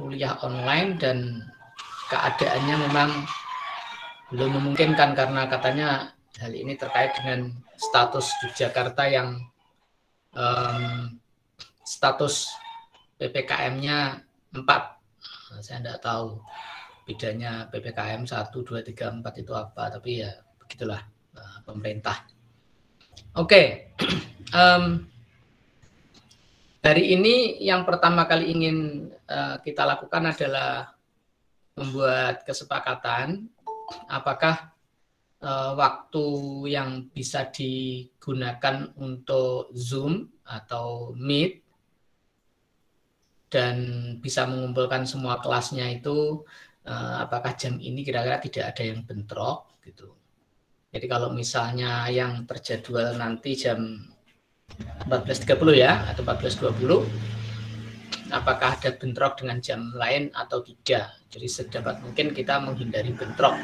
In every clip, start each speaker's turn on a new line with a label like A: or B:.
A: kuliah online dan keadaannya memang belum memungkinkan karena katanya hal ini terkait dengan status Yogyakarta yang status PPKM-nya 4. Saya tidak tahu bedanya PPKM 1, 2, 3, 4 itu apa, tapi ya begitulah pemerintah. Oke. Hari ini yang pertama kali ingin kita lakukan adalah membuat kesepakatan apakah waktu yang bisa digunakan untuk Zoom atau Meet dan bisa mengumpulkan semua kelasnya itu apakah jam ini kira-kira tidak ada yang bentrok gitu. Jadi kalau misalnya yang terjadwal nanti jam 14.30 ya atau 14.20, apakah ada bentrok dengan jam lain atau tidak. Jadi sedapat mungkin kita menghindari bentrok.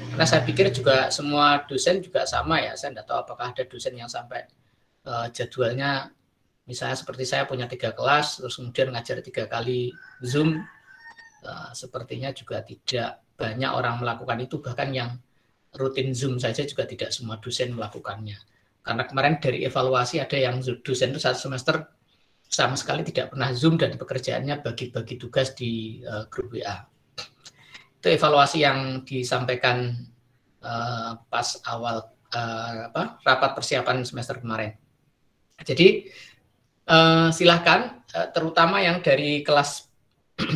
A: Karena saya pikir juga semua dosen juga sama ya. Saya tidak tahu apakah ada dosen yang sampai jadwalnya misalnya seperti saya punya 3 kelas, terus kemudian ngajar 3 kali Zoom. Sepertinya juga tidak banyak orang melakukan itu, bahkan yang rutin Zoom saja juga tidak semua dosen melakukannya. Karena kemarin dari evaluasi ada yang dosen itu 1 semester sama sekali tidak pernah Zoom dan pekerjaannya bagi-bagi tugas di grup WA. Itu evaluasi yang disampaikan pas awal rapat persiapan semester kemarin. Jadi silahkan, terutama yang dari kelas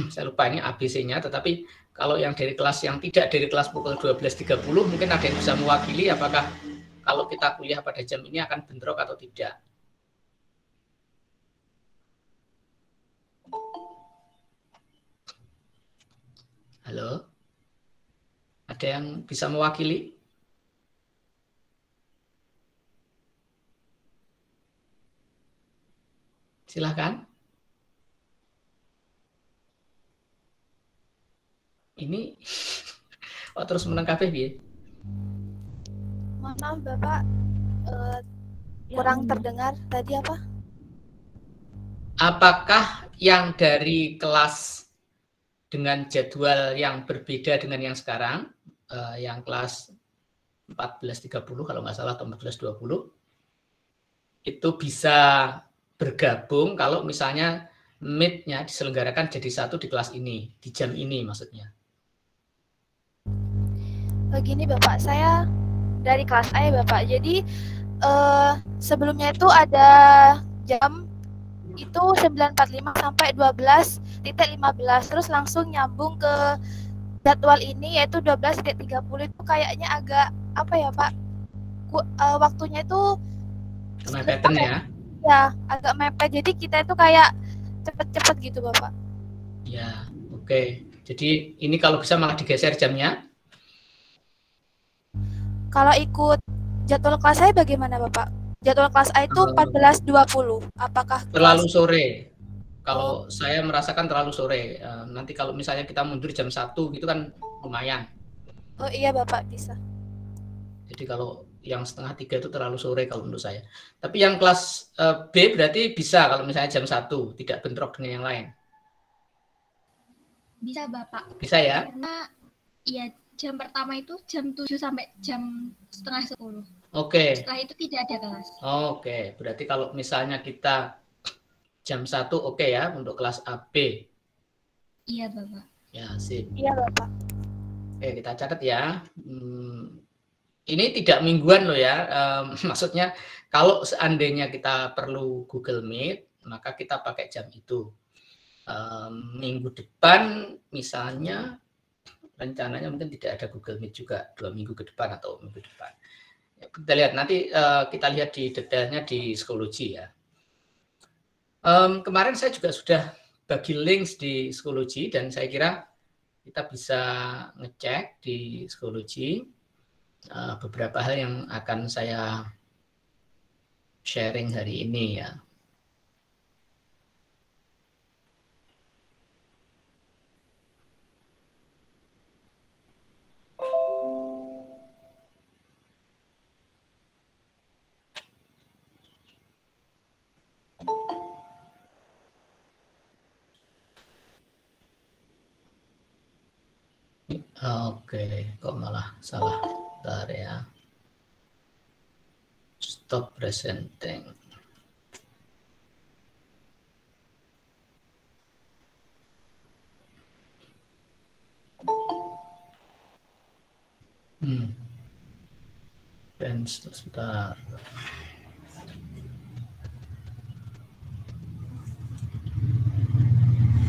A: saya lupa ini ABC-nya, tetapi kalau yang dari kelas yang tidak dari kelas pukul 12.30 mungkin ada yang bisa mewakili apakah kalau kita kuliah pada jam ini akan bentrok atau tidak. Halo? Ada yang bisa mewakili? Silahkan. Ini terus menangkap ya?
B: Mohon maaf Bapak, kurang terdengar tadi apa?
A: Apakah yang dari kelas dengan jadwal yang berbeda dengan yang sekarang, yang kelas 14.30 kalau nggak salah atau 14.20, itu bisa bergabung kalau misalnya meet-nya diselenggarakan jadi satu di kelas ini, di jam ini maksudnya.
B: Begini Bapak, saya dari kelas A ya Bapak. Jadi sebelumnya itu ada jam itu 9.45 sampai 12.15, terus langsung nyambung ke jadwal ini yaitu 12.30. Itu kayaknya agak apa ya Pak, waktunya itu
A: Kemepeten ya?
B: Ya, agak mepet. Jadi kita itu kayak cepet-cepet gitu Bapak.
A: Ya, oke. Jadi ini kalau bisa malah digeser jamnya.
B: Kalau ikut jadwal kelas saya bagaimana Bapak? Jadwal kelas A itu 14.20. Apakah
A: terlalu
B: kelas
A: sore? Kalau saya merasakan terlalu sore. Nanti kalau misalnya kita mundur jam 1 gitu kan lumayan.
B: Oh iya Bapak, bisa.
A: Jadi kalau yang 2:30 itu terlalu sore kalau menurut saya. Tapi yang kelas B berarti bisa kalau misalnya jam 1, tidak bentrok dengan yang lain.
C: Bisa Bapak.
A: Bisa ya?
C: Karena ya jam pertama itu jam 7 sampai jam 9:30.
A: Oke.
C: Setelah itu tidak ada kelas.
A: Oke, berarti kalau misalnya kita jam 1 oke ya untuk kelas AB.
C: Iya Bapak.
A: Ya, sip.
B: Iya Bapak.
A: Oke, kita catat ya. Ini tidak mingguan loh ya. Maksudnya kalau seandainya kita perlu Google Meet, maka kita pakai jam itu. Minggu depan misalnya rencananya mungkin tidak ada Google Meet juga 2 minggu ke depan atau minggu depan. Ya, kita lihat nanti, kita lihat di detailnya di psikologi ya. Kemarin saya juga sudah bagi links di psikologi dan saya kira kita bisa ngecek di psikologi beberapa hal yang akan saya sharing hari ini ya. Oke, kok malah salah. Bentar ya. Stop presenting. Dan sebentar.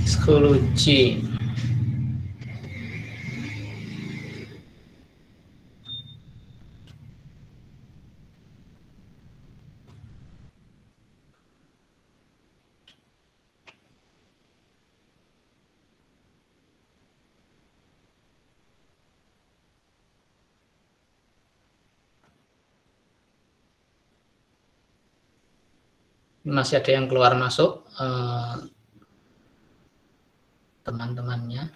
A: Psikologi. Masih ada yang keluar masuk teman-temannya.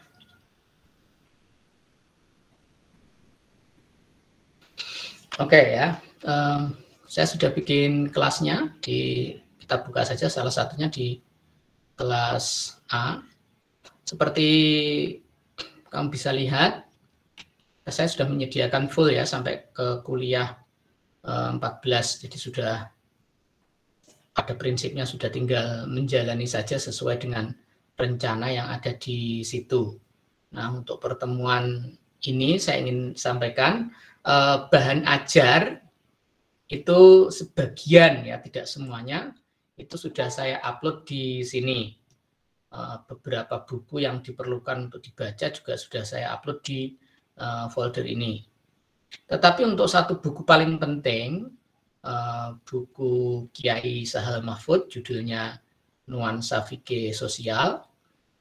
A: Oke ya, saya sudah bikin kelasnya. Kita buka saja salah satunya di kelas A. Seperti kamu bisa lihat, saya sudah menyediakan full ya sampai ke kuliah 14. Jadi sudah pada prinsipnya sudah tinggal menjalani saja sesuai dengan rencana yang ada di situ. Nah, untuk pertemuan ini saya ingin sampaikan bahan ajar itu sebagian ya, tidak semuanya, itu sudah saya upload di sini. Beberapa buku yang diperlukan untuk dibaca juga sudah saya upload di folder ini. Tetapi untuk satu buku paling penting, buku Kiai Sahal Mahfud, judulnya Nuansa Fikih Sosial.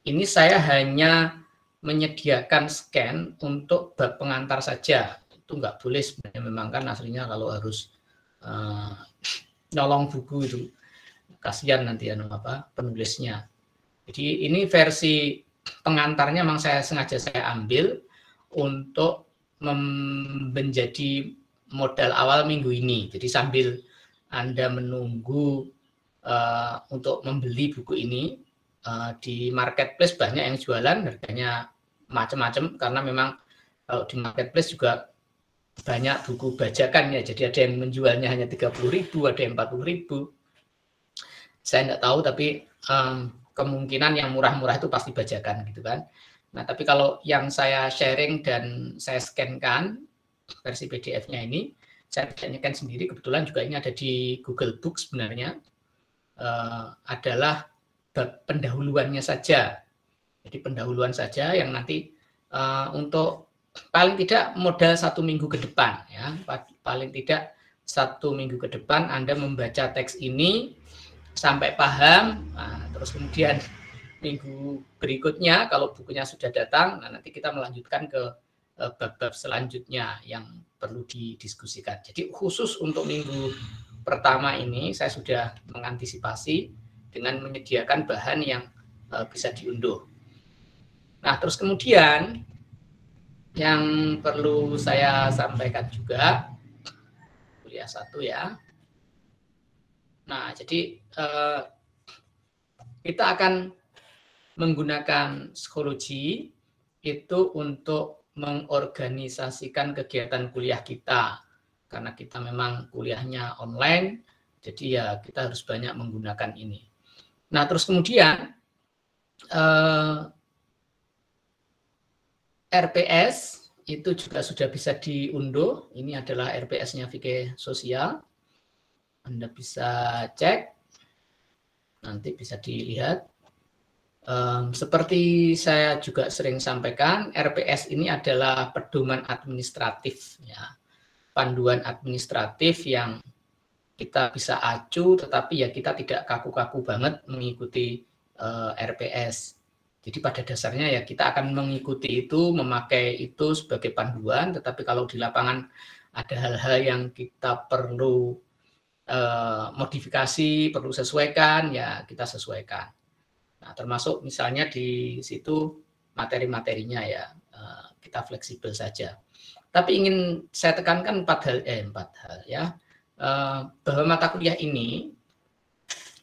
A: Ini saya hanya menyediakan scan untuk bab pengantar saja. Itu nggak boleh sebenarnya, memang kan aslinya kalau harus nyolong buku itu kasihan nanti penulisnya. Jadi ini versi pengantarnya memang sengaja saya ambil untuk menjadi modal awal minggu ini. Jadi sambil Anda menunggu untuk membeli buku ini, di marketplace banyak yang jualan, harganya macam-macam, karena memang kalau di marketplace juga banyak buku bajakan ya. Jadi ada yang menjualnya hanya 30.000, ada yang 40.000. Saya nggak tahu, tapi kemungkinan yang murah-murah itu pasti bajakan gitu kan. Nah, tapi kalau yang saya sharing dan saya scan-kan versi PDF-nya ini, saya scan sendiri, kebetulan juga ini ada di Google Books sebenarnya, adalah pendahuluannya saja. Jadi pendahuluan saja yang nanti untuk paling tidak modal 1 minggu ke depan ya, paling tidak 1 minggu ke depan Anda membaca teks ini sampai paham. Nah, terus kemudian minggu berikutnya kalau bukunya sudah datang, nah nanti kita melanjutkan ke bab-bab selanjutnya yang perlu didiskusikan. Jadi khusus untuk minggu pertama ini saya sudah mengantisipasi dengan menyediakan bahan yang bisa diunduh. Nah, terus kemudian yang perlu saya sampaikan juga, kuliah 1 ya. Nah, jadi kita akan menggunakan psikologi itu untuk mengorganisasikan kegiatan kuliah kita. Karena kita memang kuliahnya online, jadi ya kita harus banyak menggunakan ini. Nah, terus kemudian RPS itu juga sudah bisa diunduh. Ini adalah RPS-nya Fikih Sosial. Anda bisa cek, nanti bisa dilihat. Seperti saya juga sering sampaikan, RPS ini adalah pedoman administratif, ya, panduan administratif yang kita bisa acu, tetapi ya kita tidak kaku-kaku banget mengikuti RPS. Jadi pada dasarnya ya kita akan mengikuti itu, memakai itu sebagai panduan, tetapi kalau di lapangan ada hal-hal yang kita perlu modifikasi, perlu sesuaikan, ya kita sesuaikan. Nah, termasuk misalnya di situ materi-materinya ya kita fleksibel saja. Tapi ingin saya tekankan 4 hal ya, bahwa mata kuliah ini,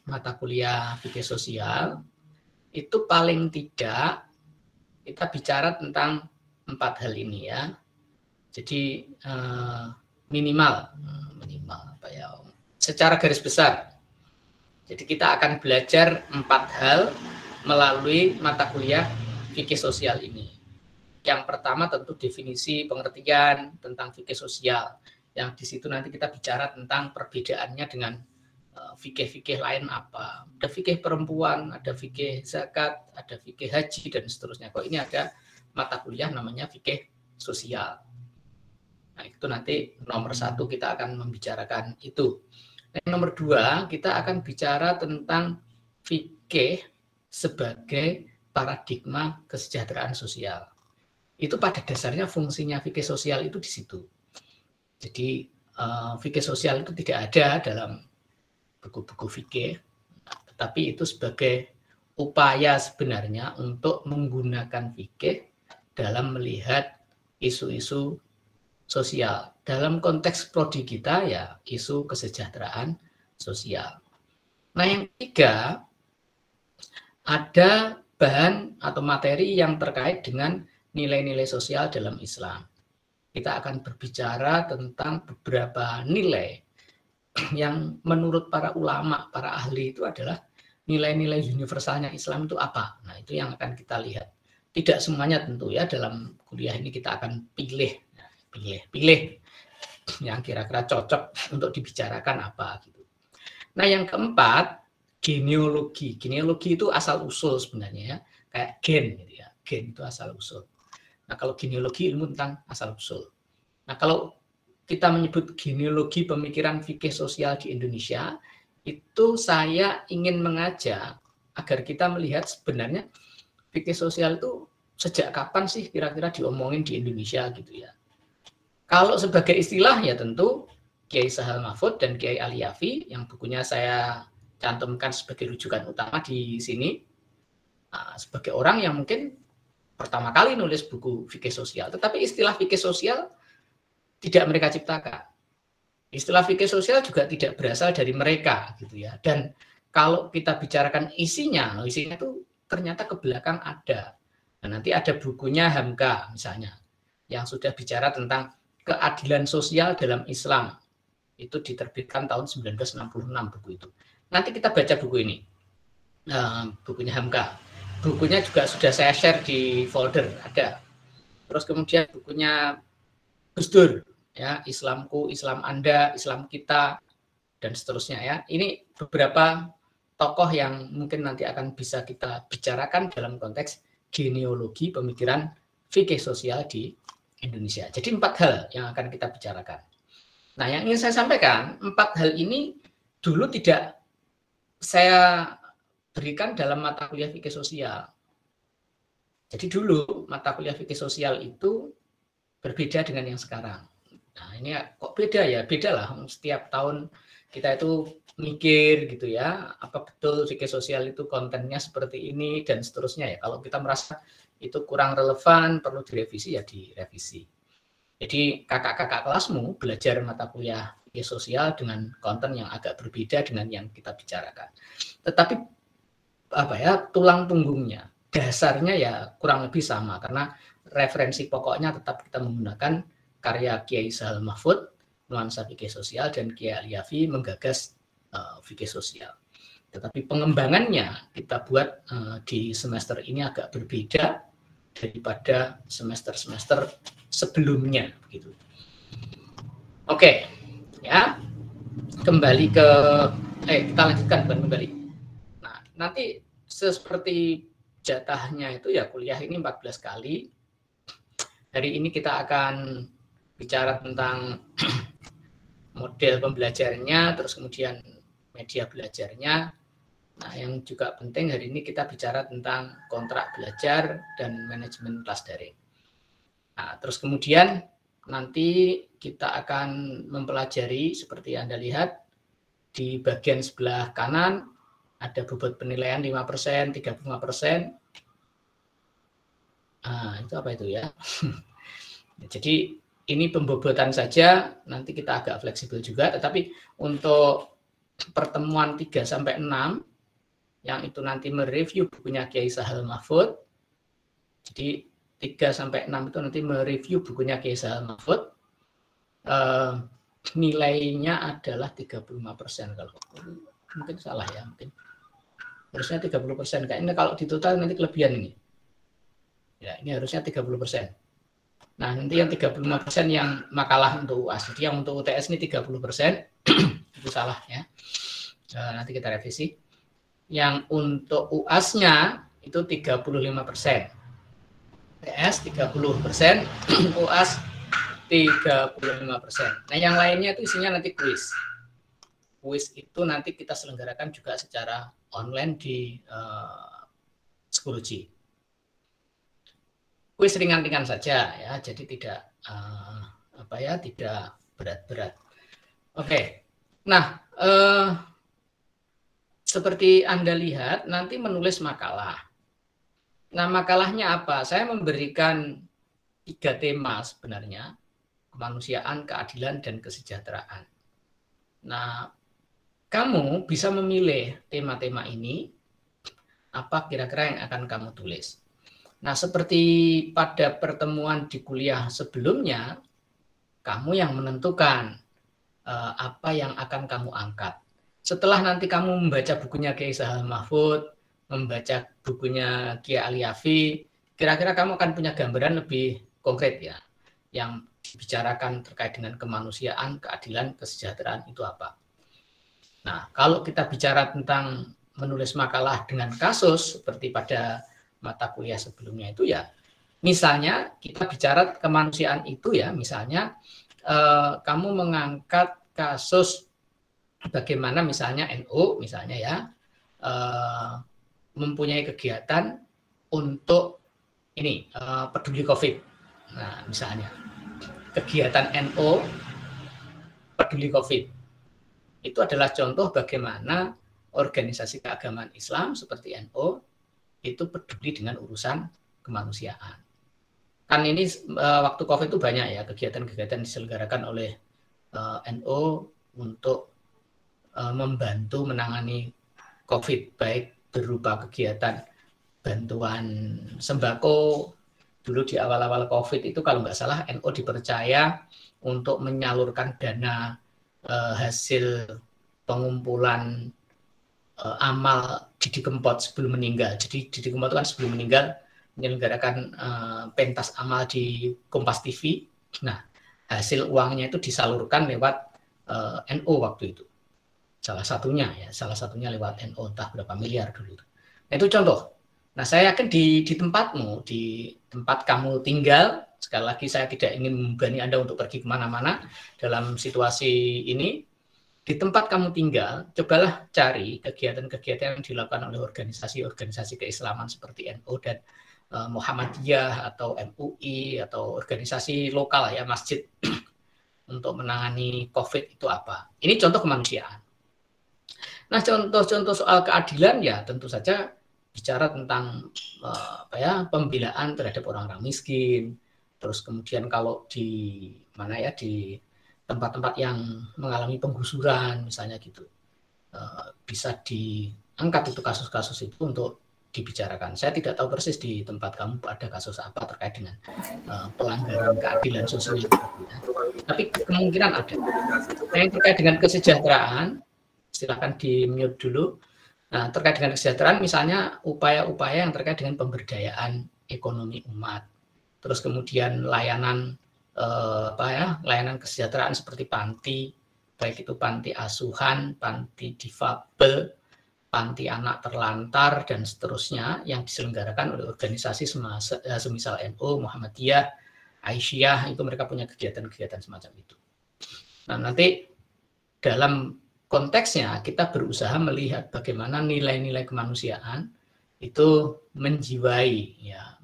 A: mata kuliah Fikih Sosial, itu paling tidak kita bicara tentang 4 hal ini ya. Jadi minimal apa ya? Secara garis besar. Jadi kita akan belajar 4 hal melalui mata kuliah fikih sosial ini. Yang pertama tentu definisi pengertian tentang fikih sosial. Yang di situ nanti kita bicara tentang perbedaannya dengan fikih-fikih lain apa. Ada fikih perempuan, ada fikih zakat, ada fikih haji, dan seterusnya. Kok ini ada mata kuliah namanya fikih sosial. Nah, itu nanti nomor 1 kita akan membicarakan itu. Yang nomor 2, kita akan bicara tentang fikih sebagai paradigma kesejahteraan sosial. Itu pada dasarnya fungsinya fikih sosial itu di situ. Jadi fikih sosial itu tidak ada dalam buku-buku fikih, tetapi itu sebagai upaya sebenarnya untuk menggunakan fikih dalam melihat isu-isu sosial. Dalam konteks prodi kita ya isu kesejahteraan sosial. Nah, yang ketiga, ada bahan atau materi yang terkait dengan nilai-nilai sosial dalam Islam. Kita akan berbicara tentang beberapa nilai yang menurut para ulama, para ahli itu adalah nilai-nilai universalnya Islam itu apa. Nah, itu yang akan kita lihat. Tidak semuanya tentu ya, dalam kuliah ini kita akan pilih yang kira-kira cocok untuk dibicarakan apa gitu. Nah, yang keempat, genealogi. Genealogi itu asal usul sebenarnya ya, kayak gen gitu ya. Gen itu asal usul. Nah, kalau genealogi ilmu tentang asal usul. Nah, kalau kita menyebut genealogi pemikiran fikih sosial di Indonesia, itu saya ingin mengajak agar kita melihat sebenarnya fikih sosial itu sejak kapan sih kira-kira diomongin di Indonesia gitu ya. Kalau sebagai istilah ya tentu Kiai Sahal Mahfud dan Kiai Ali Yafi yang bukunya saya cantumkan sebagai rujukan utama di sini, sebagai orang yang mungkin pertama kali nulis buku fikih sosial, tetapi istilah fikih sosial tidak mereka ciptakan. Istilah fikih sosial juga tidak berasal dari mereka gitu ya. Dan kalau kita bicarakan isinya itu ternyata ke belakang ada. Nah, nanti ada bukunya Hamka misalnya yang sudah bicara tentang keadilan sosial dalam Islam. Itu diterbitkan tahun 1966 buku itu. Nanti kita baca buku ini. Bukunya Hamka. Bukunya juga sudah saya share di folder, ada. Terus kemudian bukunya Gus Dur, ya, Islamku, Islam Anda, Islam kita, dan seterusnya ya. Ini beberapa tokoh yang mungkin nanti akan bisa kita bicarakan dalam konteks genealogi pemikiran fikih sosial di Indonesia. Jadi 4 hal yang akan kita bicarakan. Nah, yang ingin saya sampaikan, 4 hal ini dulu tidak saya berikan dalam mata kuliah fikih sosial. Jadi dulu mata kuliah fikih sosial itu berbeda dengan yang sekarang. Nah, ini kok beda ya? Beda lah. Setiap tahun kita itu mikir gitu ya, apa betul fikih sosial itu kontennya seperti ini dan seterusnya ya. Kalau kita merasa itu kurang relevan, perlu direvisi ya direvisi. Jadi kakak-kakak kelasmu belajar mata kuliah fikih sosial dengan konten yang agak berbeda dengan yang kita bicarakan. Tetapi tulang punggungnya, dasarnya ya kurang lebih sama karena referensi pokoknya tetap kita menggunakan karya Kiai Sahal Mahfud, Nuansa Fikih Sosial, dan Kiai Ali Yafi menggagas fikih sosial. Tetapi pengembangannya kita buat di semester ini agak berbeda daripada semester-semester sebelumnya begitu. Oke, ya. Kembali ke kita lanjutkan bukan kembali. Nah, nanti seperti jatahnya itu ya kuliah ini 14 kali. Hari ini kita akan bicara tentang model pembelajarnya, terus kemudian media belajarnya. Nah, yang juga penting hari ini kita bicara tentang kontrak belajar dan manajemen kelas daring. Nah, terus kemudian nanti kita akan mempelajari seperti yang Anda lihat di bagian sebelah kanan ada bobot penilaian 5%, 35%. Itu apa itu ya? Jadi ini pembobotan saja, nanti kita agak fleksibel juga, tetapi untuk pertemuan 3-6 yang itu nanti mereview bukunya Kiai Sahal Mahfud. Jadi 3-6 itu nanti mereview bukunya Kiai Sahal Mahfud. Nilainya adalah 35%. Kalau mungkin salah ya, mungkin harusnya 30%. Kayaknya kalau di total nanti kelebihan ini. Ya, ini harusnya 30%. Nah, nanti yang 35% yang makalah untuk UAS. Jadi yang untuk UTS ini 30%. Itu salah ya. Nanti kita revisi. Yang untuk UAS-nya itu 35%. UTS 30%, UAS 35%. Nah, yang lainnya itu isinya nanti kuis. Kuis itu nanti kita selenggarakan juga secara online di Schoology. Kuis ringan-ringan saja ya, jadi tidak tidak berat-berat. Oke. Nah, seperti Anda lihat nanti menulis makalah. Nah, makalahnya apa? Saya memberikan 3 tema sebenarnya: kemanusiaan, keadilan, dan kesejahteraan. Nah, kamu bisa memilih tema-tema ini, apa kira-kira yang akan kamu tulis. Nah, seperti pada pertemuan di kuliah sebelumnya, kamu yang menentukan apa yang akan kamu angkat. Setelah nanti kamu membaca bukunya Kiai Sahal Mahfud, membaca bukunya Kiai Aliafi, kira-kira kamu akan punya gambaran lebih konkret ya, yang dibicarakan terkait dengan kemanusiaan, keadilan, kesejahteraan itu apa. Nah, kalau kita bicara tentang menulis makalah dengan kasus, seperti pada mata kuliah sebelumnya itu ya, misalnya kita bicara kemanusiaan itu ya, misalnya kamu mengangkat kasus bagaimana misalnya NU misalnya ya, mempunyai kegiatan untuk ini peduli COVID. Nah, misalnya kegiatan NU peduli COVID itu adalah contoh bagaimana organisasi keagamaan Islam seperti NU itu peduli dengan urusan kemanusiaan. Kan ini waktu COVID itu banyak ya kegiatan-kegiatan diselenggarakan oleh NU untuk membantu menangani COVID, baik berupa kegiatan bantuan sembako. Dulu di awal-awal COVID itu kalau nggak salah NU dipercaya untuk menyalurkan dana hasil pengumpulan amal Didi Kempot sebelum meninggal. Jadi Didi Kempot kan sebelum meninggal menyelenggarakan pentas amal di Kompas TV. Nah, hasil uangnya itu disalurkan lewat NU waktu itu. Salah satunya lewat NU, entah berapa miliar dulu. Nah, itu contoh. Nah, saya yakin di tempatmu, di tempat kamu tinggal, sekali lagi saya tidak ingin membebani Anda untuk pergi kemana-mana dalam situasi ini. Di tempat kamu tinggal, cobalah cari kegiatan-kegiatan yang dilakukan oleh organisasi-organisasi keislaman seperti NU dan Muhammadiyah atau MUI atau organisasi lokal ya, masjid untuk menangani COVID itu apa. Ini contoh kemanusiaan. Nah, contoh-contoh soal keadilan ya tentu saja bicara tentang pembelaan terhadap orang-orang miskin. Terus kemudian kalau di mana ya, di tempat-tempat yang mengalami penggusuran misalnya gitu, bisa diangkat itu kasus-kasus itu untuk dibicarakan. Saya tidak tahu persis di tempat kamu ada kasus apa terkait dengan pelanggaran keadilan sosial, tapi kemungkinan ada. Nah, yang terkait dengan kesejahteraan, silakan di-mute dulu. Nah, terkait dengan kesejahteraan, misalnya upaya-upaya yang terkait dengan pemberdayaan ekonomi umat, terus kemudian layanan layanan kesejahteraan seperti panti, baik itu panti asuhan, panti difabel, panti anak terlantar dan seterusnya yang diselenggarakan oleh organisasi semisal NU, Muhammadiyah, Aisyah, itu mereka punya kegiatan-kegiatan semacam itu. Nah, nanti dalam konteksnya kita berusaha melihat bagaimana nilai-nilai kemanusiaan itu menjiwai ya,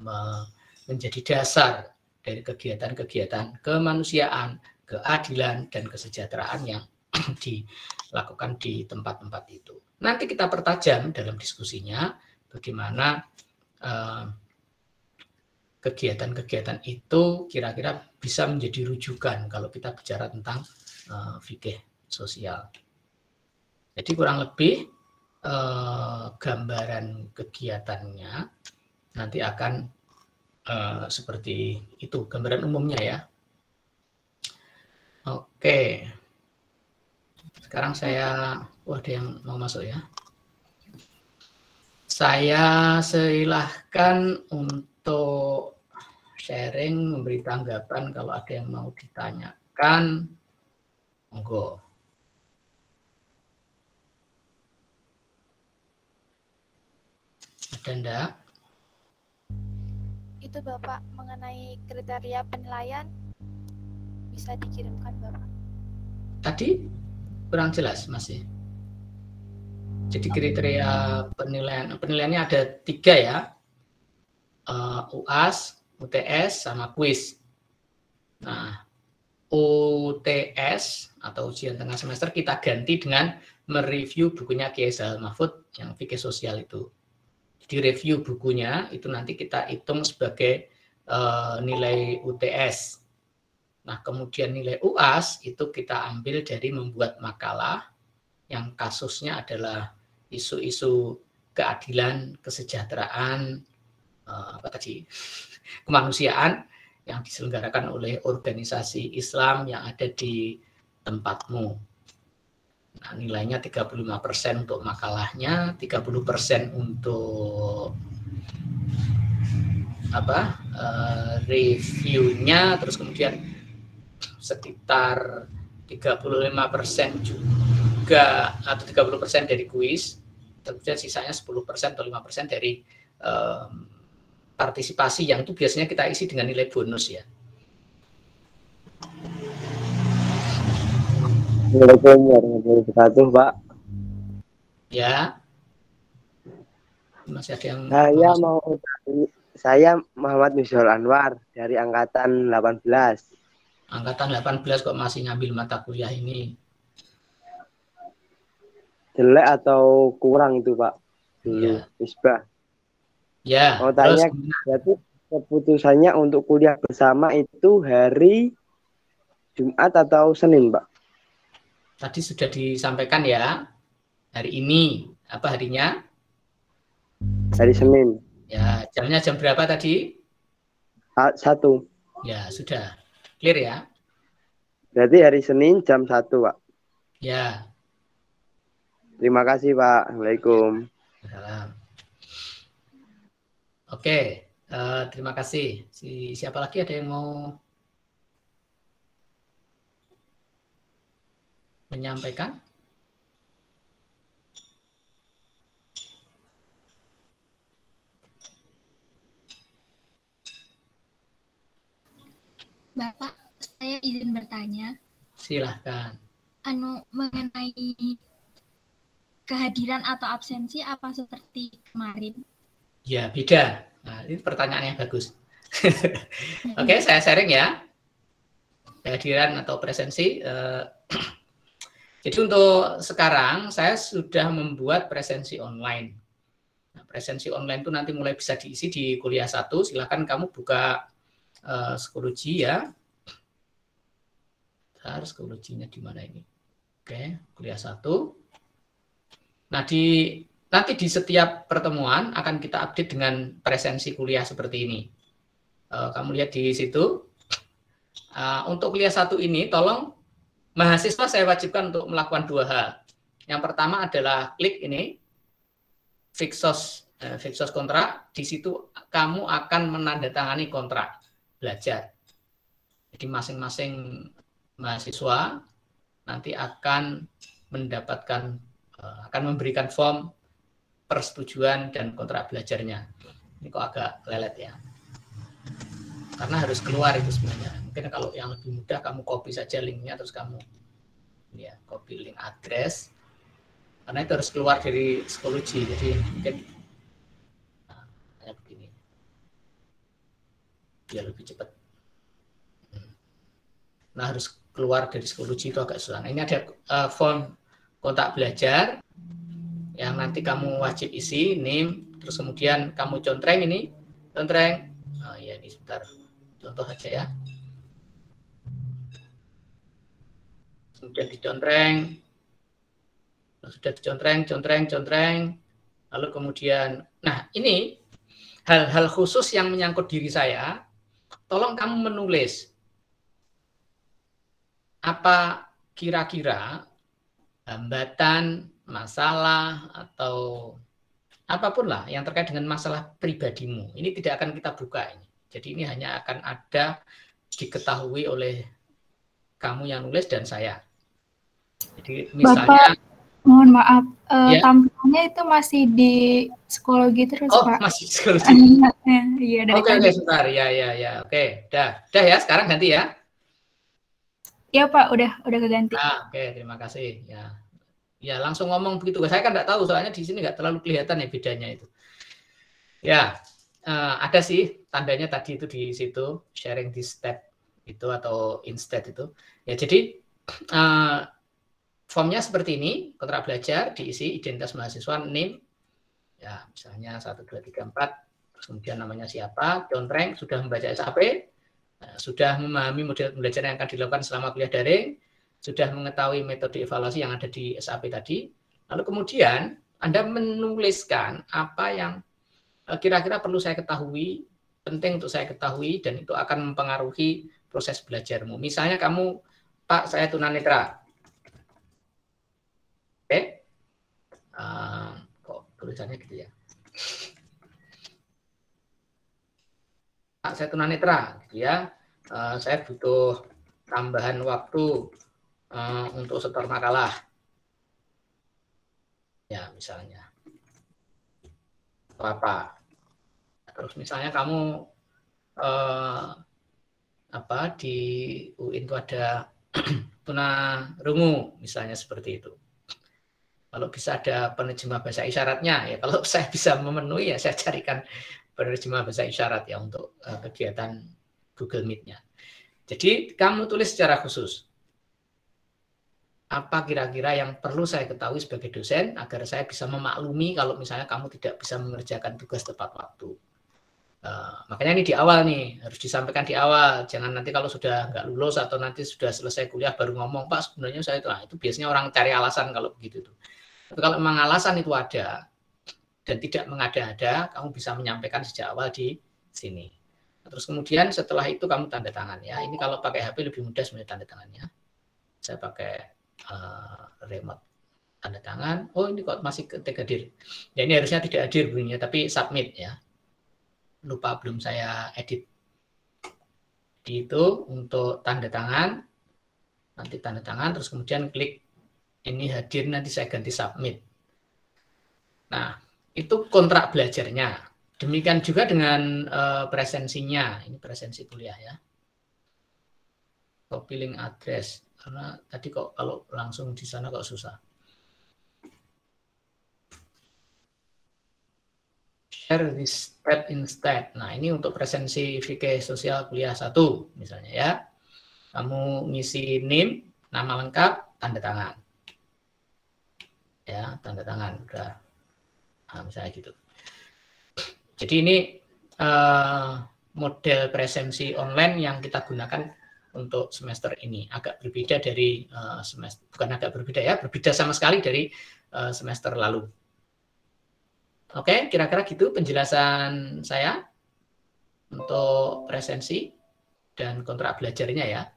A: menjadi dasar dari kegiatan-kegiatan kemanusiaan, keadilan, dan kesejahteraan yang dilakukan di tempat-tempat itu. Nanti kita pertajam dalam diskusinya bagaimana kegiatan-kegiatan itu kira-kira bisa menjadi rujukan kalau kita bicara tentang fikih sosial. Jadi kurang lebih gambaran kegiatannya nanti akan seperti itu gambaran umumnya ya. Oke. Sekarang saya, ada yang mau masuk ya. Saya silahkan untuk sharing, memberi tanggapan kalau ada yang mau ditanyakan. Monggo. Ada enggak?
B: Itu Bapak mengenai kriteria penilaian bisa dikirimkan Bapak.
A: Tadi kurang jelas masih. Jadi kriteria penilaiannya ada 3 ya. UAS, UTS, sama kuis. Nah, UTS atau ujian tengah semester kita ganti dengan mereview bukunya Kiai Zainal Mahfud yang fikih sosial itu. Jadi review bukunya itu nanti kita hitung sebagai nilai UTS. Nah, kemudian nilai UAS itu kita ambil dari membuat makalah yang kasusnya adalah isu-isu keadilan, kesejahteraan, kemanusiaan yang diselenggarakan oleh organisasi Islam yang ada di tempatmu. Nah, nilainya 35% untuk makalahnya, 30% untuk reviewnya, terus kemudian sekitar 35% juga atau 30% dari kuis, kemudian sisanya 10% atau 5% dari partisipasi yang itu biasanya kita isi dengan nilai bonus ya.
D: Assalamualaikum warahmatullahi wabarakatuh, Pak.
A: Ya. Masih ada yang
D: saya Muhammad Misol Anwar dari angkatan 18.
A: Angkatan 18 kok masih ngambil mata kuliah ini?
D: Jelek atau kurang itu, Pak? Dulu
A: Ya.
D: Isbah.
A: Ya.
D: Mau tanya, berarti keputusannya untuk kuliah bersama itu hari Jumat atau Senin, Pak?
A: Tadi sudah disampaikan ya. Hari ini apa harinya?
D: Hari Senin.
A: Ya, jamnya jam berapa tadi?
D: 1.
A: Ya, sudah. Clear ya?
D: Berarti hari Senin jam 1, Pak.
A: Ya.
D: Terima kasih, Pak. Assalamualaikum.
A: Salam. Oke, terima kasih. Siapa lagi ada yang mau menyampaikan?
C: Bapak, saya izin bertanya.
A: Silahkan.
C: Mengenai kehadiran atau absensi apa seperti kemarin?
A: Ya, beda. Nah, ini pertanyaan yang bagus. Oke, saya sharing ya. Kehadiran atau presensi. Jadi untuk sekarang saya sudah membuat presensi online. Nah, presensi online itu nanti mulai bisa diisi di kuliah 1. Silakan kamu buka Schoology ya. Harus Schoology-nya di mana ini? Oke, kuliah 1. Nah, nanti di setiap pertemuan akan kita update dengan presensi kuliah seperti ini. Kamu lihat di situ. Untuk kuliah 1 ini, tolong mahasiswa saya wajibkan untuk melakukan 2 hal. Yang pertama adalah klik ini, Fixos kontrak. Di situ kamu akan menandatangani kontrak belajar. Jadi masing-masing mahasiswa nanti akan mendapatkan, akan memberikan form persetujuan dan kontrak belajarnya. Ini kok agak lelet ya. Karena harus keluar itu sebenarnya. Mungkin kalau yang lebih mudah kamu copy saja linknya, terus kamu ya copy link address. Karena itu harus keluar dari Schoology. Jadi mungkin kayak begini. Biar lebih cepat. Nah, harus keluar dari Schoology itu agak susah. Nah, ini ada form kontak belajar yang nanti kamu wajib isi, name, terus kemudian kamu contreng ini, contreng. Oh ya, ini sebentar. Contoh aja ya. Kemudian dicontreng. Sudah dicontreng, contreng. Lalu kemudian, nah ini hal-hal khusus yang menyangkut diri saya, tolong kamu menulis apa kira-kira hambatan, masalah, atau apapun lah yang terkait dengan masalah pribadimu. Ini tidak akan kita buka ini. Jadi ini hanya akan ada diketahui oleh kamu yang nulis dan saya. Jadi misalnya,
E: Bapak, mohon maaf,
A: ya.
E: tampilannya itu masih di psikologi terus,
A: Oh,
E: Pak.
A: masih psikologi.
E: Iya, dari
A: Oke,
E: tadi.
A: sebentar. Ya. Oke, dah ya. Sekarang ganti ya.
E: Iya, Pak, udah keganti.
A: Oke, terima kasih. Ya, langsung ngomong begitu. Saya kan nggak tahu, soalnya di sini nggak terlalu kelihatan ya bedanya itu. Ya, ada sih tandanya tadi itu di situ, sharing this step itu atau instead itu. Ya, jadi formnya seperti ini, kontrak belajar diisi identitas mahasiswa, name, ya misalnya 1, 2, 3, 4, terus kemudian namanya siapa, down rank, sudah membaca SAP, sudah memahami model pembelajaran yang akan dilakukan selama kuliah daring, sudah mengetahui metode evaluasi yang ada di SAP tadi, lalu kemudian Anda menuliskan apa yang kira-kira perlu saya ketahui, penting untuk saya ketahui, dan itu akan mempengaruhi proses belajarmu. Misalnya kamu, Pak, saya tunanetra. Oke, kok tulisannya gitu ya? Pak, saya tunanetra, gitu ya. Saya butuh tambahan waktu untuk setor makalah. Ya, misalnya. Apa? Terus misalnya kamu di UIN itu ada tunarungu, misalnya seperti itu. Kalau bisa ada penerjemah bahasa isyaratnya, ya kalau saya bisa memenuhi ya saya carikan penerjemah bahasa isyarat ya untuk kegiatan Google Meet-nya. Jadi kamu tulis secara khusus. Apa kira-kira yang perlu saya ketahui sebagai dosen agar saya bisa memaklumi kalau misalnya kamu tidak bisa mengerjakan tugas tepat waktu. Makanya ini di awal nih, harus disampaikan di awal. Jangan nanti kalau sudah nggak lulus atau nanti sudah selesai kuliah baru ngomong, Pak sebenarnya saya itu biasanya orang cari alasan kalau begitu tuh. Tapi kalau memang alasan itu ada dan tidak mengada-ada, kamu bisa menyampaikan sejak awal di sini. Terus kemudian setelah itu kamu tanda tangan ya. Ini kalau pakai HP lebih mudah sebenarnya tanda tangannya. Saya pakai remote tanda tangan. Oh ini kok masih ketik hadir. Ya ini harusnya tidak hadir bunyinya, tapi submit ya. Lupa belum saya edit. Di itu untuk tanda tangan. Nanti tanda tangan terus kemudian klik ini hadir, nanti saya ganti submit. Nah, itu kontrak belajarnya. Demikian juga dengan presensinya. Ini presensi kuliah ya. Copy link address. Karena tadi kok kalau langsung di sana kok susah. Share this step instead. Nah, ini untuk presensi fikih sosial kuliah 1 misalnya ya. Kamu ngisi name, nama lengkap, tanda tangan. Ya, tanda tangan udah. Nah, misalnya gitu. Jadi ini model presensi online yang kita gunakan untuk semester ini. Agak berbeda dari semester, bukan agak berbeda ya, berbeda sama sekali dari semester lalu. Oke, kira-kira gitu penjelasan saya untuk presensi dan kontrak belajarnya ya.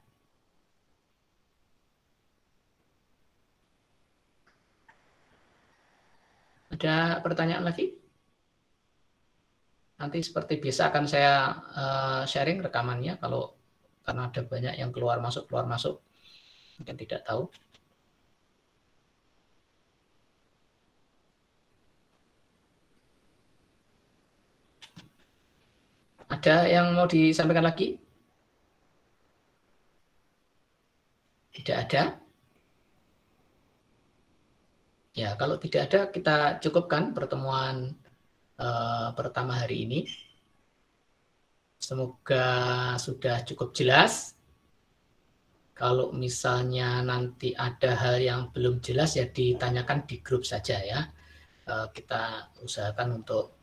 A: Ada pertanyaan lagi? Nanti seperti biasa akan saya sharing rekamannya kalau karena ada banyak yang keluar masuk mungkin tidak tahu. Ada yang mau disampaikan lagi? Tidak ada? Ya, kalau tidak ada kita cukupkan pertemuan pertama hari ini. Semoga sudah cukup jelas. Kalau misalnya nanti ada hal yang belum jelas ya ditanyakan di grup saja ya. Kita usahakan untuk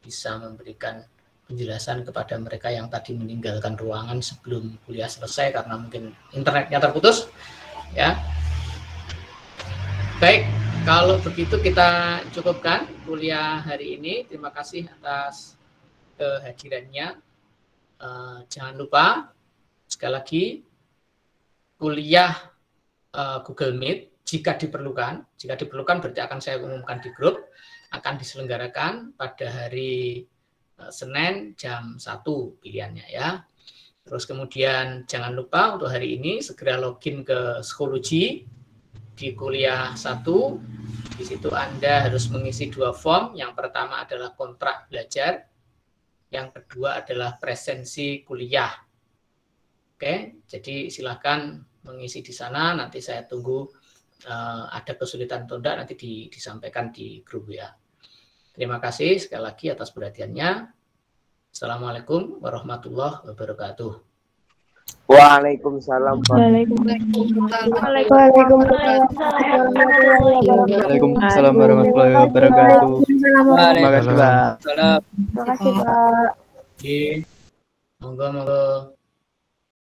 A: bisa memberikan penjelasan kepada mereka yang tadi meninggalkan ruangan sebelum kuliah selesai karena mungkin internetnya terputus ya. Baik, kalau begitu kita cukupkan kuliah hari ini. Terima kasih atas kehadirannya. Jangan lupa sekali lagi kuliah Google Meet jika diperlukan berarti akan saya umumkan di grup, akan diselenggarakan pada hari Senin jam 1 pilihannya ya. Terus kemudian jangan lupa untuk hari ini segera login ke Schoology di kuliah 1. Di situ Anda harus mengisi 2 form. Yang pertama adalah kontrak belajar, yang kedua adalah presensi kuliah. Oke, jadi silakan mengisi di sana. Nanti saya tunggu ada kesulitan atau tidak nanti disampaikan di grup ya. Terima kasih sekali lagi atas perhatiannya. Assalamualaikum warahmatullahi wabarakatuh.
D: Waalaikumsalam.
F: Waalaikumsalam warahmatullahi wabarakatuh. Terima kasih, Pak.
A: Monggo.